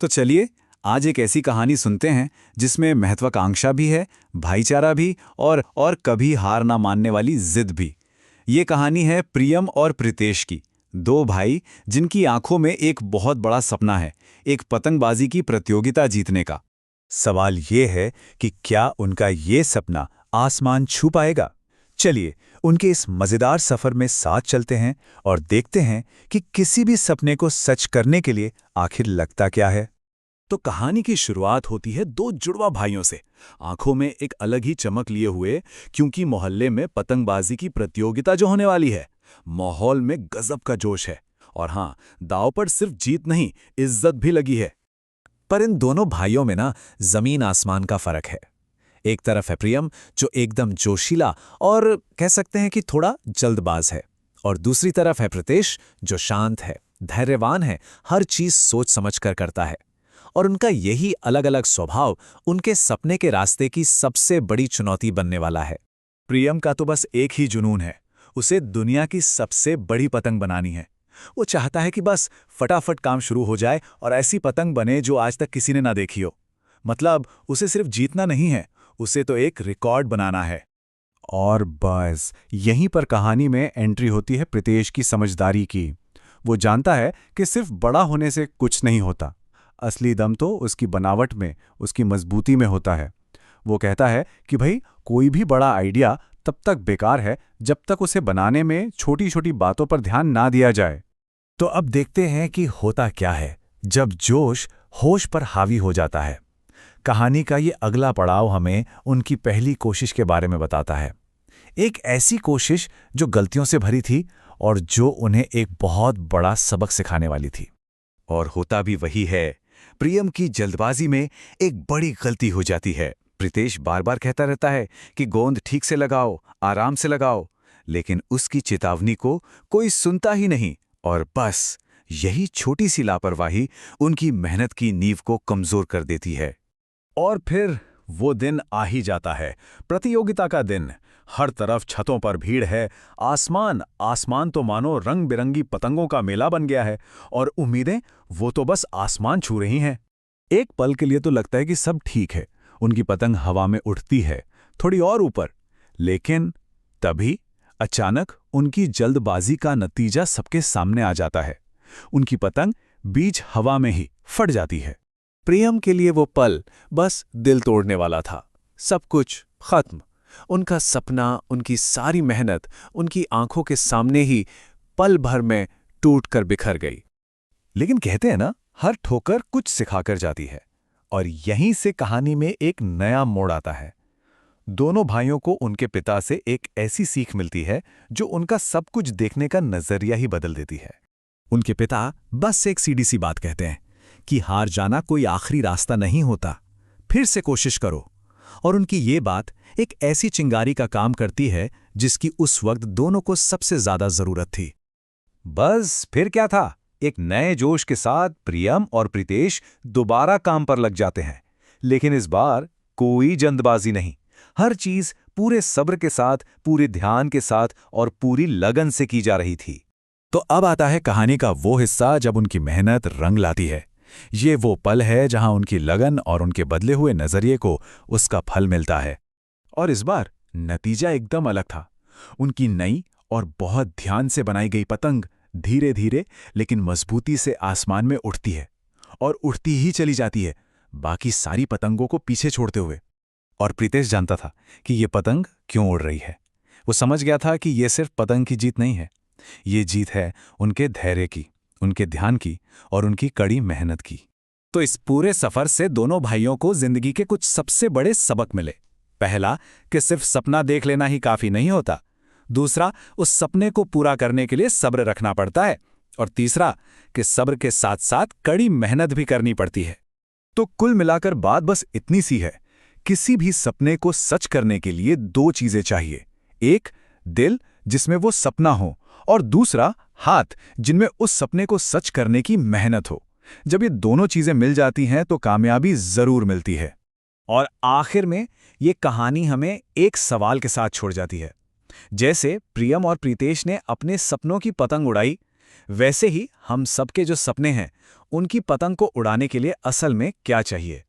तो चलिए आज एक ऐसी कहानी सुनते हैं जिसमें महत्वाकांक्षा भी है, भाईचारा भी और कभी हार ना मानने वाली जिद भी। ये कहानी है प्रियम और प्रीतेश की, दो भाई जिनकी आंखों में एक बहुत बड़ा सपना है, एक पतंगबाजी की प्रतियोगिता जीतने का। सवाल ये है कि क्या उनका ये सपना आसमान छू पाएगा। चलिए उनके इस मजेदार सफर में साथ चलते हैं और देखते हैं कि किसी भी सपने को सच करने के लिए आखिर लगता क्या है। तो कहानी की शुरुआत होती है दो जुड़वा भाइयों से, आंखों में एक अलग ही चमक लिए हुए, क्योंकि मोहल्ले में पतंगबाजी की प्रतियोगिता जो होने वाली है। माहौल में गजब का जोश है और हाँ, दांव पर सिर्फ जीत नहीं, इज्जत भी लगी है। पर इन दोनों भाइयों में ना जमीन आसमान का फर्क है। एक तरफ है प्रियम जो एकदम जोशीला और कह सकते हैं कि थोड़ा जल्दबाज है, और दूसरी तरफ है प्रीतेश जो शांत है, धैर्यवान है, हर चीज सोच समझ कर करता है। और उनका यही अलग अलग स्वभाव उनके सपने के रास्ते की सबसे बड़ी चुनौती बनने वाला है। प्रियम का तो बस एक ही जुनून है, उसे दुनिया की सबसे बड़ी पतंग बनानी है। वो चाहता है कि बस फटाफट काम शुरू हो जाए और ऐसी पतंग बने जो आज तक किसी ने ना देखी हो। मतलब उसे सिर्फ जीतना नहीं है, उसे तो एक रिकॉर्ड बनाना है। और बस यहीं पर कहानी में एंट्री होती है प्रीतेश की समझदारी की। वो जानता है कि सिर्फ बड़ा होने से कुछ नहीं होता, असली दम तो उसकी बनावट में, उसकी मजबूती में होता है। वो कहता है कि भाई कोई भी बड़ा आइडिया तब तक बेकार है जब तक उसे बनाने में छोटी छोटी बातों पर ध्यान ना दिया जाए। तो अब देखते हैं कि होता क्या है जब जोश होश पर हावी हो जाता है। कहानी का ये अगला पड़ाव हमें उनकी पहली कोशिश के बारे में बताता है। एक ऐसी कोशिश जो गलतियों से भरी थी और जो उन्हें एक बहुत बड़ा सबक सिखाने वाली थी। और होता भी वही है। प्रियम की जल्दबाजी में एक बड़ी गलती हो जाती है। प्रीतेश बार बार कहता रहता है कि गोंद ठीक से लगाओ, आराम से लगाओ, लेकिन उसकी चेतावनी को कोई सुनता ही नहीं। और बस यही छोटी सी लापरवाही उनकी मेहनत की नींव को कमजोर कर देती है। और फिर वो दिन आ ही जाता है, प्रतियोगिता का दिन। हर तरफ छतों पर भीड़ है, आसमान तो मानो रंग बिरंगी पतंगों का मेला बन गया है, और उम्मीदें वो तो बस आसमान छू रही हैं। एक पल के लिए तो लगता है कि सब ठीक है, उनकी पतंग हवा में उठती है, थोड़ी और ऊपर। लेकिन तभी अचानक उनकी जल्दबाजी का नतीजा सबके सामने आ जाता है। उनकी पतंग बीच हवा में ही फट जाती है। प्रियम के लिए वो पल बस दिल तोड़ने वाला था। सब कुछ खत्म। उनका सपना, उनकी सारी मेहनत उनकी आंखों के सामने ही पल भर में टूटकर बिखर गई। लेकिन कहते हैं ना, हर ठोकर कुछ सिखाकर जाती है। और यहीं से कहानी में एक नया मोड़ आता है। दोनों भाइयों को उनके पिता से एक ऐसी सीख मिलती है जो उनका सब कुछ देखने का नजरिया ही बदल देती है। उनके पिता बस एक सीधी सी बात कहते हैं कि हार जाना कोई आखिरी रास्ता नहीं होता, फिर से कोशिश करो। और उनकी ये बात एक ऐसी चिंगारी का काम करती है जिसकी उस वक्त दोनों को सबसे ज्यादा जरूरत थी। बस फिर क्या था, एक नए जोश के साथ प्रियम और प्रीतेश दोबारा काम पर लग जाते हैं। लेकिन इस बार कोई जल्दबाजी नहीं, हर चीज पूरे सब्र के साथ, पूरे ध्यान के साथ और पूरी लगन से की जा रही थी। तो अब आता है कहानी का वो हिस्सा जब उनकी मेहनत रंग लाती है। ये वो पल है जहां उनकी लगन और उनके बदले हुए नजरिए को उसका फल मिलता है। और इस बार नतीजा एकदम अलग था। उनकी नई और बहुत ध्यान से बनाई गई पतंग धीरे धीरे लेकिन मजबूती से आसमान में उठती है, और उठती ही चली जाती है, बाकी सारी पतंगों को पीछे छोड़ते हुए। और प्रीतेश जानता था कि ये पतंग क्यों उड़ रही है। वो समझ गया था कि ये सिर्फ पतंग की जीत नहीं है, ये जीत है उनके धैर्य की, उनके ध्यान की और उनकी कड़ी मेहनत की। तो इस पूरे सफर से दोनों भाइयों को जिंदगी के कुछ सबसे बड़े सबक मिले। पहला, कि सिर्फ सपना देख लेना ही काफी नहीं होता। दूसरा, उस सपने को पूरा करने के लिए सब्र रखना पड़ता है। और तीसरा, कि सब्र के साथ साथ कड़ी मेहनत भी करनी पड़ती है। तो कुल मिलाकर बात बस इतनी सी है, किसी भी सपने को सच करने के लिए दो चीजें चाहिए। एक, दिल जिसमें वो सपना हो, और दूसरा, हाथ जिनमें उस सपने को सच करने की मेहनत हो। जब ये दोनों चीजें मिल जाती हैं तो कामयाबी जरूर मिलती है। और आखिर में ये कहानी हमें एक सवाल के साथ छोड़ जाती है। जैसे प्रियम और प्रीतेश ने अपने सपनों की पतंग उड़ाई, वैसे ही हम सबके जो सपने हैं उनकी पतंग को उड़ाने के लिए असल में क्या चाहिए।